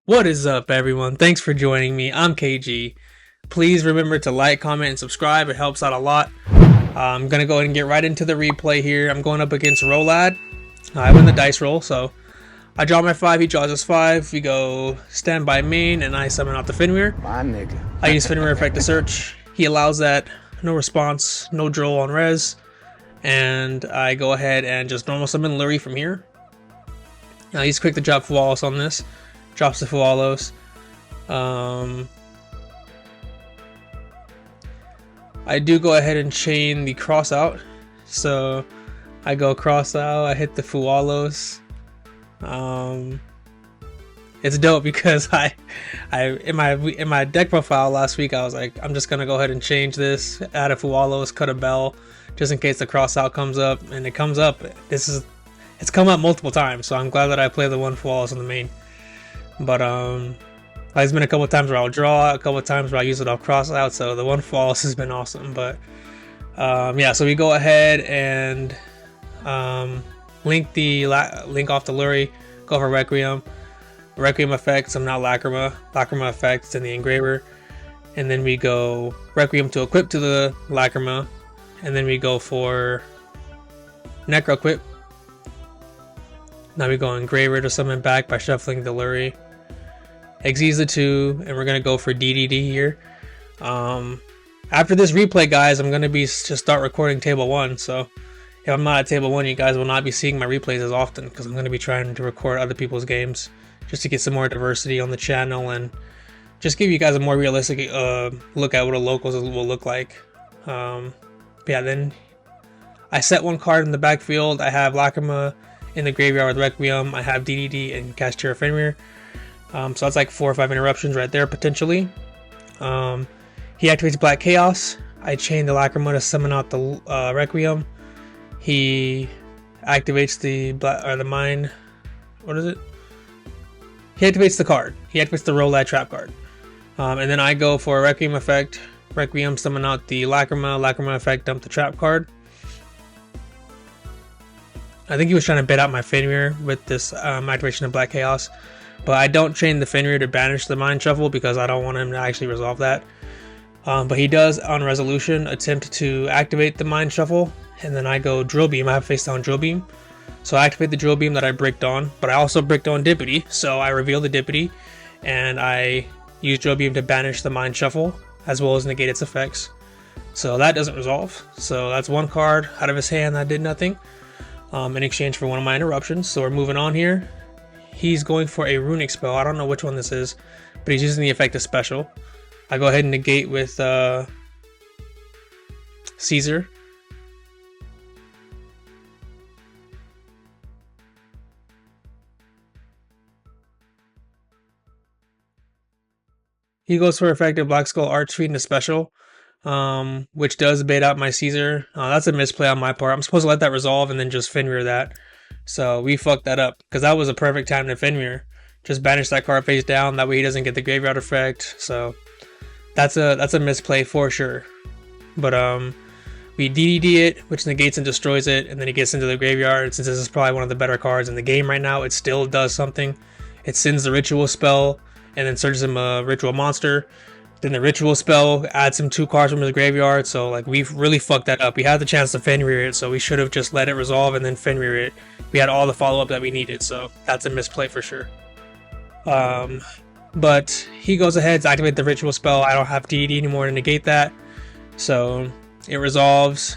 What is up, everyone? Thanks for joining me. I'm KG. Please remember to like, comment, and subscribe. It helps out a lot. I'm gonna go ahead and get right into the replay here. I'm going up against Rolad. I win the dice roll, so I draw my 5, he draws his 5. We go stand by main, and I summon out the Fenrir. My nigga. I use Fenrir effect to search. He allows that. No response, no drill on res. And I go ahead and just normal summon Lurie from here. Now he's quick to drop Fualos on this. Drops the Fualos. I do go ahead and chain the cross out. So I go cross out, I hit the Fualos. It's dope because I in my deck profile last week I was like, I'm just gonna go ahead and change this, add a Fualos, cut a bell, just in case the cross out comes up, and it comes up. It's come up multiple times, so I'm glad that I play the one Fualos on the main. But there's been a couple times where I'll draw, a couple times where I use it off cross out, so the one Fualos has been awesome. But yeah, so we go ahead and link off the Lurie, go for Requiem effects. I'm not Lacrima effects in the engraver, and then we go Requiem to equip to the Lacrima, and then we go for Necro equip. Now we go engraver to summon back by shuffling the Lurie. Exes the 2, and we're gonna go for DDD here. After this replay, guys, I'm gonna just start recording table 1. So if I'm not at table 1, you guys will not be seeing my replays as often because I'm gonna be trying to record other people's games just to get some more diversity on the channel and just give you guys a more realistic look at what a locals will look like. Yeah, then I set one card in the backfield. I have Lacrima in the graveyard with Requiem. I have DDD and Castera Fenrir. So that's like 4 or 5 interruptions right there potentially. He activates Black Chaos. I chain the Lacrima to summon out the Requiem. He activates the mine. What is it? He activates the card. He activates the Rolad trap card. And then I go for a Requiem effect. Requiem, summon out the Lacrima. Lacrima effect, dump the trap card. I think he was trying to bait out my Fenrir with this activation of Black Chaos. But I don't chain the Fenrir to banish the Mind Shuffle because I don't want him to actually resolve that. But he does, on resolution, attempt to activate the Mind Shuffle. And then I go Drill Beam. I have face down Drill Beam. So I activate the Drill Beam that I bricked on. But I also bricked on Dippity. So I reveal the Dippity. And I use Drill Beam to banish the Mind Shuffle, as well as negate its effects. So that doesn't resolve. So that's one card out of his hand that did nothing. In exchange for one of my interruptions. So we're moving on here. He's going for a Runick spell. I don't know which one this is, but he's using the effect of special. I go ahead and negate with Caesar. He goes for effective Black Skull Archfiend into special, which does bait out my Caesar. That's a misplay on my part. I'm supposed to let that resolve and then just Fenrir that. So we fucked that up because that was a perfect time to Fenrir. Just banish that card face down. That way he doesn't get the graveyard effect. So that's a misplay for sure. But we DDD it, which negates and destroys it, and then he gets into the graveyard. Since this is probably one of the better cards in the game right now, it still does something. It sends the ritual spell and then searches him a ritual monster. Then the ritual spell adds him 2 cards from his graveyard. So like we've really fucked that up. We had the chance to Fenrir it, so we should have just let it resolve and then Fenrir it. We had all the follow-up that we needed, so that's a misplay for sure. But he goes ahead to activate the ritual spell. I don't have DD anymore to negate that. So it resolves.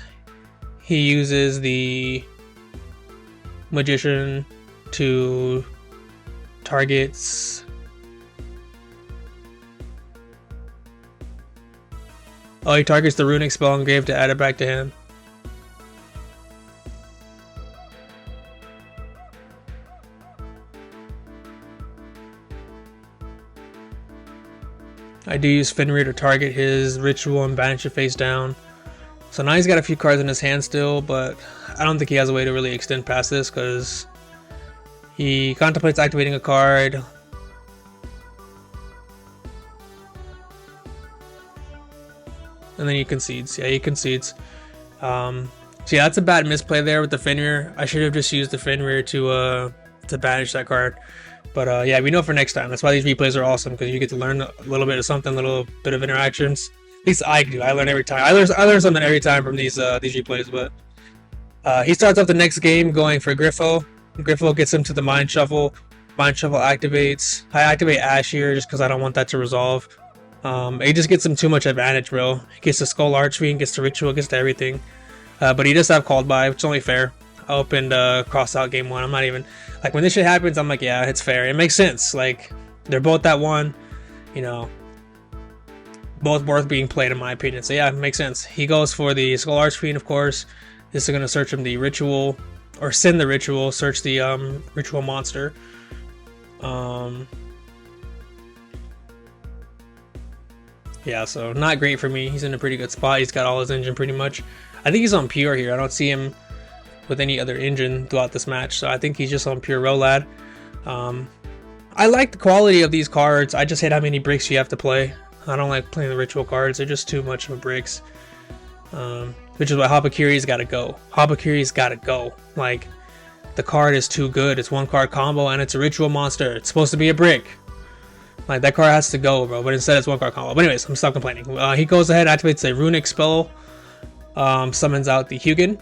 He uses the Magician to targets. Oh, he targets the Runick spell engraved to add it back to hand. I do use Fenrir to target his ritual and banish it face down. So now he's got a few cards in his hand still, but I don't think he has a way to really extend past this because he contemplates activating a card. And then he concedes. Yeah, he concedes. So yeah, that's a bad misplay there with the Fenrir. I should have just used the Fenrir to banish that card. But yeah, we know for next time. That's why these replays are awesome, because you get to learn a little bit of something, a little bit of interactions. At least I do. I learn every time. I learn something every time from these replays. But he starts off the next game going for Griffo. Griffo gets him to the Mind Shuffle. Mind Shuffle activates. I activate Ash here just because I don't want that to resolve. He just gets him too much advantage, bro. He gets the Skull Archfiend, gets the Ritual, gets to everything. But he does have Called By, which is only fair. I opened Cross Out game 1. I'm not even... Like, when this shit happens, I'm like, yeah, it's fair. It makes sense. Like, they're both that one. You know, both worth being played, in my opinion. So yeah, it makes sense. He goes for the Skull Archfiend, of course. This is going to search him the Ritual. Or send the Ritual. Search the Ritual monster. Yeah, so not great for me. He's in a pretty good spot. He's got all his engine pretty much. I think he's on pure here. I don't see him with any other engine throughout this match, so I think he's just on pure Rolad. I like the quality of these cards. I just hate how many bricks you have to play. I don't like playing the Ritual cards. They're just too much of a bricks. Which is why Habakiri's got to go. Habakiri's got to go. Like, the card is too good. It's one card combo and it's a Ritual monster. It's supposed to be a brick. Like, that card has to go, bro. But instead it's one card combo. But anyways, I'm stop complaining. He goes ahead, activates a Runick spell. Summons out the Hugin.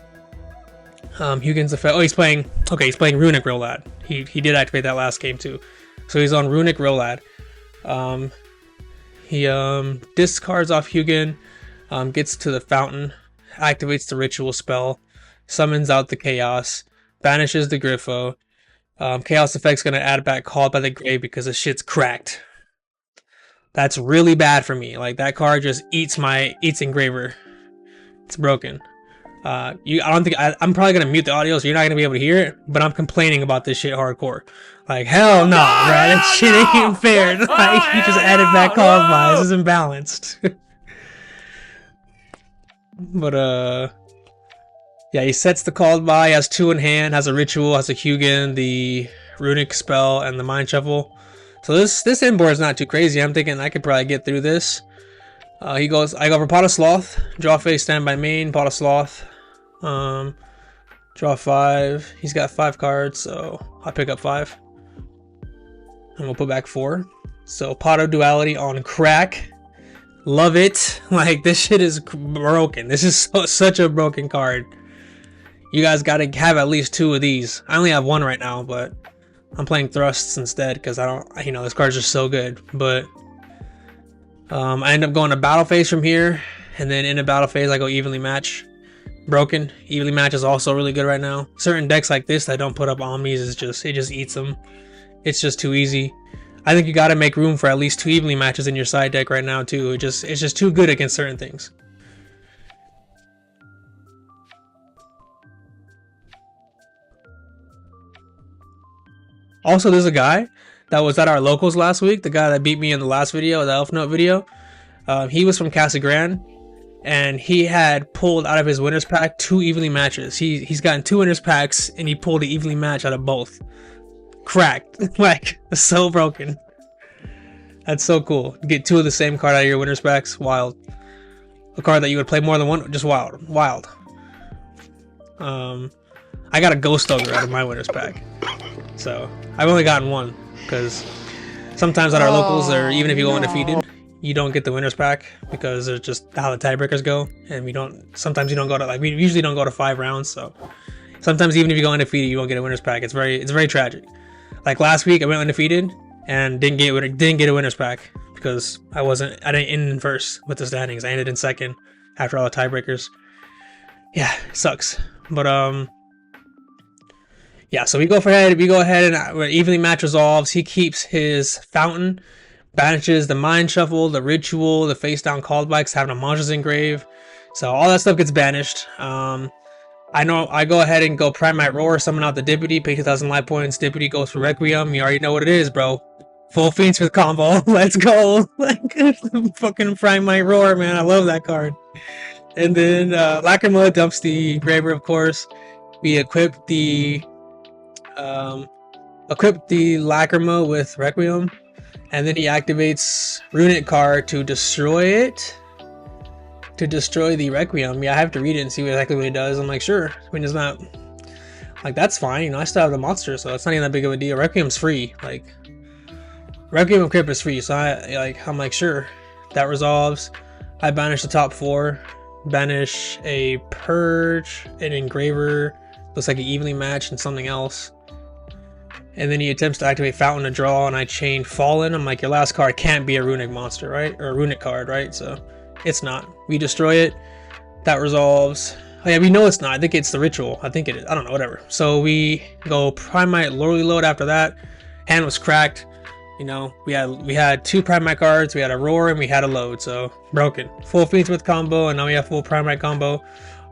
Hugin's effect. Oh, he's playing. Okay, he's playing Runick Rolad. He did activate that last game too. So he's on Runick Rolad. He discards off Hugin. Gets to the fountain. Activates the Ritual spell. Summons out the Chaos. Banishes the Griffo. Chaos effect's gonna add back Called by the Grave because the shit's cracked. That's really bad for me. Like, that card just eats Engraver. It's broken. I'm probably gonna mute the audio, so you're not gonna be able to hear it. But I'm complaining about this shit hardcore. Like, hell no, bro. That shit ain't fair. Like, he just added back Called by. This is imbalanced. But yeah, he sets the Called By. Has 2 in hand. Has a Ritual. Has a Hugin, the Runick spell, and the Mind Shuffle. So this end board is not too crazy. I'm thinking I could probably get through this. I go for Pot of Sloth. Draw face, stand by main. Pot of Sloth. Draw 5. He's got 5 cards, so I'll pick up 5. And we'll put back 4. So Pot of Duality on crack. Love it. Like, this shit is broken. This is such a broken card. You guys gotta have at least 2 of these. I only have 1 right now, but I'm playing Thrusts instead because I don't, this card's just so good. But I end up going to Battle Phase from here, and then in a Battle Phase I go Evenly Match. Broken. Evenly Match is also really good right now. Certain decks like this that don't put up Omnis, it just eats them. It's just too easy. I think you gotta make room for at least 2 Evenly Matches in your side deck right now too. It's just too good against certain things. Also, there's a guy that was at our locals last week. The guy that beat me in the last video, the Elf Note video. He was from Casa Grande, and he had pulled out of his winners pack 2 Evenly Matches. He's gotten 2 winners packs, and he pulled an Evenly Match out of both. Cracked. Like, so broken. That's so cool. Get 2 of the same card out of your winners packs. Wild. A card that you would play more than one. Just wild. Wild. I got a Ghost Ogre out of my winners pack. So, I've only gotten 1. Because sometimes at our locals, or even if you go undefeated, you don't get the winners pack because it's just how the tiebreakers go, and sometimes you don't go to, like, we usually don't go to 5 rounds, so sometimes even if you go undefeated, you won't get a winners pack. It's very tragic. Like last week, I went undefeated and didn't get a winners pack because I didn't end in first with the standings. I ended in second after all the tiebreakers. Yeah, it sucks. But yeah, so we go ahead and Evenly Match resolves. He keeps his Fountain, banishes the Mind Shuffle, the Ritual, the face down Called By, having a Monsters Engrave. So all that stuff gets banished. I go ahead and go Primite Roar, summon out the Deputy, pay 2,000 life points. Deputy goes for Requiem. You already know what it is, bro. Full Fiendsmith combo. Let's go. Like, fucking Primite Roar, man. I love that card. And then Lacrima dumps the Engraver, of course. We equip the Lacrima with Requiem, and then he activates Runick card to destroy it. To destroy the Requiem. Yeah, I have to read it and see exactly what it does. I'm like, sure. I mean, it's not Like, that's fine, you know, I still have the monster, so it's not even that big of a deal. Requiem's free, like, Requiem and Crypt is free, so I'm like, sure. That resolves. I banish the top 4, banish a Purge, an Engraver, looks like an evenly matched, and something else. And then he attempts to activate Fountain to draw, and I chain Fallen. I'm like, your last card can't be a Runick monster, right? Or a Runick card, right? So it's not. We destroy it. That resolves. Oh yeah, we know it's not. I think it's the ritual. I think it is. I don't know, whatever. So we go Primite Reload after that. Hand was cracked. You know, we had 2 Primite cards. We had a Roar and we had a Load. So broken. Full Fiendsmith combo, and now we have full Primite combo.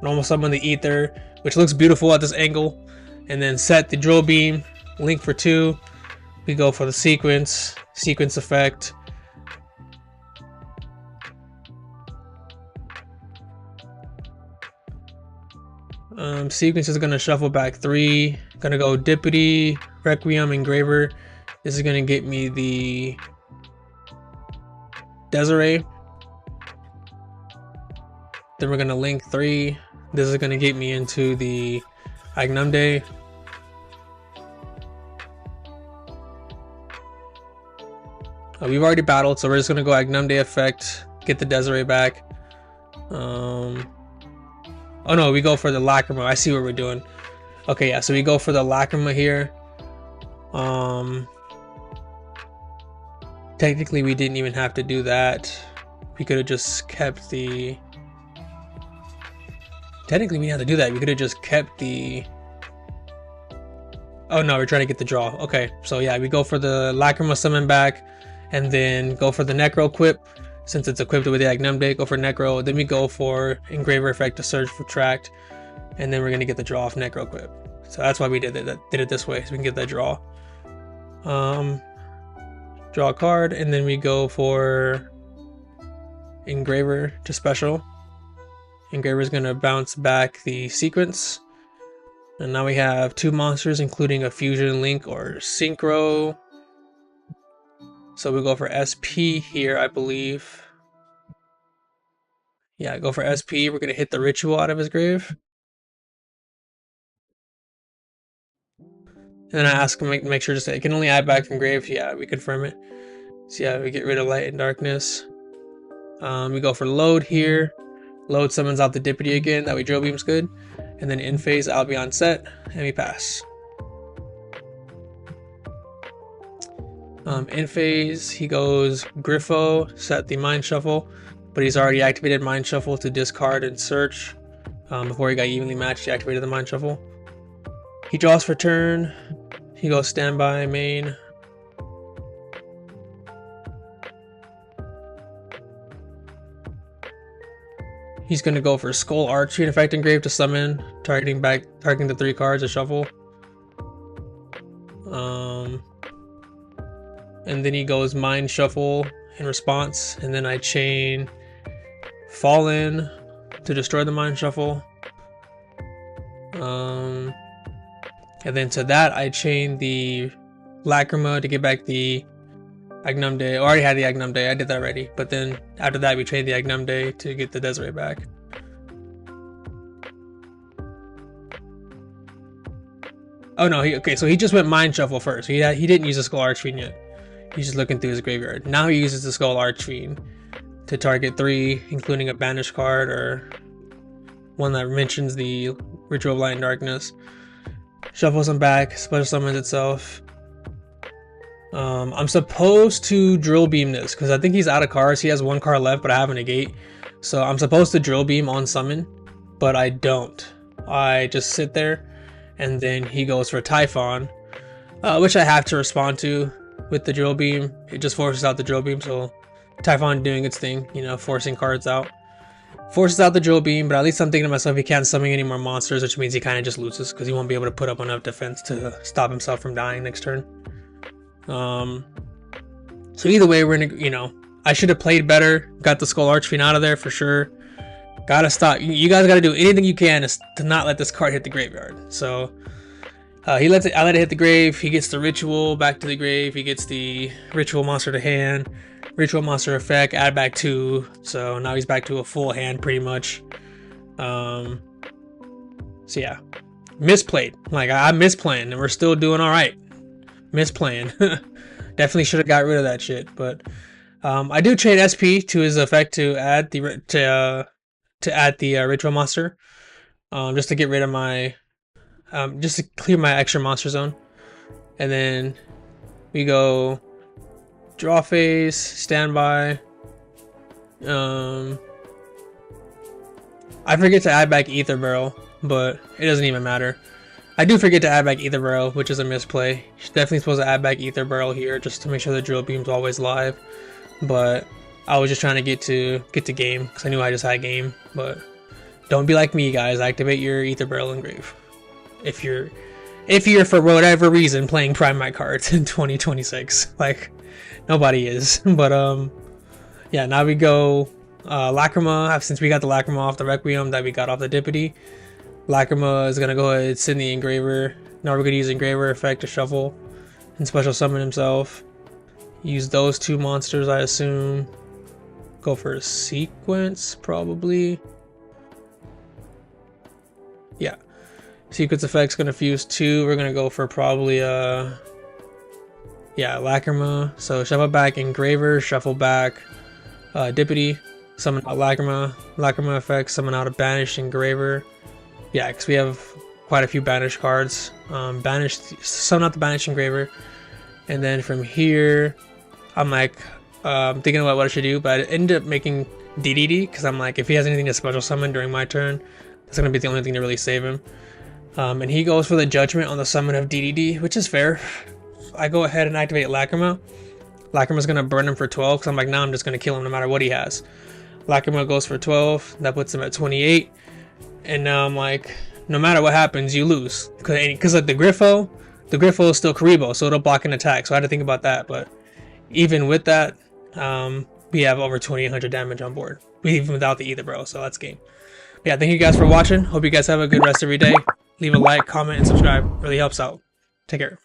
Normal summon the Ether, which looks beautiful at this angle. And then set the Drill Beam. Link for 2. We go for the sequence effect. Sequence is gonna shuffle back 3. Gonna go Dippity, Requiem, Engraver. This is gonna get me the Desiree. Then we're gonna link 3. This is gonna get me into the Agnumde. We've already battled, so we're just gonna go Agnumde effect, get the Desiree back. Oh no, we go for the Lacrima. I see what we're doing. Okay, yeah, so we go for the Lacrima here. Technically, we didn't even have to do that. We could have just kept the... Technically, we didn't have to do that. We could have just kept the... Oh no, we're trying to get the draw. Okay, so yeah, we go for the Lacrima summon back. And then go for the Necro equip, since it's equipped with the Agnumde, go for Necro. Then we go for Engraver effect to search for Tract, and then we're gonna get the draw off Necro equip. So that's why we did it this way, so we can get that draw. Draw a card, and then we go for Engraver to special. Engraver is gonna bounce back the sequence, and now we have 2 monsters, including a Fusion Link or Synchro. So we go for SP here, I believe. Yeah, go for SP. We're gonna hit the ritual out of his grave. And then I ask him to make sure to say, it can only add back from grave. Yeah, we confirm it. So yeah, we get rid of light and darkness. We go for load here. Load summons out the Dippity again. That way Drill Beam's good. And then in phase, Albion set, and we pass. In phase, he goes Griffo, set the Mind Shuffle, but he's already activated Mind Shuffle to discard and search. Before he got evenly matched, he activated the Mind Shuffle. He draws for turn. He goes standby, main. He's going to go for Skull Archery and Effect Engrave to summon, targeting the 3 cards to shuffle. And then he goes Mind Shuffle in response, and then I chain Fallen to destroy the Mind Shuffle. And then to that I chain the Lacrima to get back the Agnumde. I already had the Agnumde, I did that already. But then after that we chain the Agnumde to get the Desiree back. Oh no, okay, so he just went Mind Shuffle first. He didn't use the Skull Archfiend yet. He's just looking through his graveyard. Now he uses the Skull Archfiend to target 3, including a banished card or one that mentions the Ritual of Light and Darkness. Shuffles him back, special summons itself. I'm supposed to Drill Beam this because I think he's out of cards. He has 1 card left, but I have a negate. So I'm supposed to Drill Beam on summon, but I don't. I just sit there, and then he goes for Typhon, which I have to respond to with the Drill Beam. It just forces out the Drill Beam, so Typhon doing its thing, you know, forcing cards out. Forces out the Drill Beam, but at least I'm thinking to myself, he can't summon any more monsters, which means he kind of just loses because he won't be able to put up enough defense to stop himself from dying next turn. So either way, we're gonna, you know, I should have played better, got the Skull Archfiend out of there for sure. Gotta stop. You guys gotta do anything you can to not let this card hit the graveyard. So I let it hit the grave. He gets the ritual back to the grave. He gets the ritual monster to hand. Ritual monster effect, add back 2. So now he's back to a full hand pretty much. So yeah. misplayed. Like I'm misplaying, and we're still doing all right. Misplaying. Definitely should have got rid of that shit. But I do trade SP to his effect to add the ritual monster, just to get rid of my, just to clear my extra monster zone, and then we go draw phase, standby. I forget to add back Ether Barrel, but it doesn't even matter. I do forget to add back Ether Barrel, which is a misplay. Definitely supposed to add back Ether Barrel here just to make sure the drill beam's always live. But I was just trying to get to game because I knew I just had game. But don't be like me, guys. Activate your Ether Barrel engrave if you're for whatever reason playing Primite cards in 2026. Like nobody is. But yeah, now we go Lacrima. Since we got the Lacrima off the Requiem that we got off the Dippity, Lacrima is gonna go ahead and send the Engraver. Now we're gonna use Engraver effect to shuffle and special summon himself. Use those two monsters, I assume. Go for a sequence, probably. Yeah. Sequence effect's gonna fuse 2. We're gonna go for probably yeah, Lacrima. So shuffle back Engraver, shuffle back Dippity, summon out Lacrima effect, summon out a banished Engraver. Yeah, because we have quite a few banished cards. Summon out the banished Engraver. And then from here, I'm like, thinking about what I should do, but I ended up making DDD, because I'm like, if he has anything to special summon during my turn, that's going to be the only thing to really save him. And he goes for the Judgment on the summon of DDD, which is fair. I go ahead and activate Lacrima. Lacrima's going to burn him for 12, because I'm like, now I'm just going to kill him no matter what he has. Lacrima goes for 12, that puts him at 28. And now I'm like, no matter what happens, you lose. Because like the Griffo is still Karibo, so it'll block an attack. So I had to think about that, but even with that, we have over 2800 damage on board, even without the Ether Bro, so that's game. But yeah, thank you guys for watching. Hope you guys have a good rest of your day. Leave a like, comment, and subscribe. Really helps out. Take care.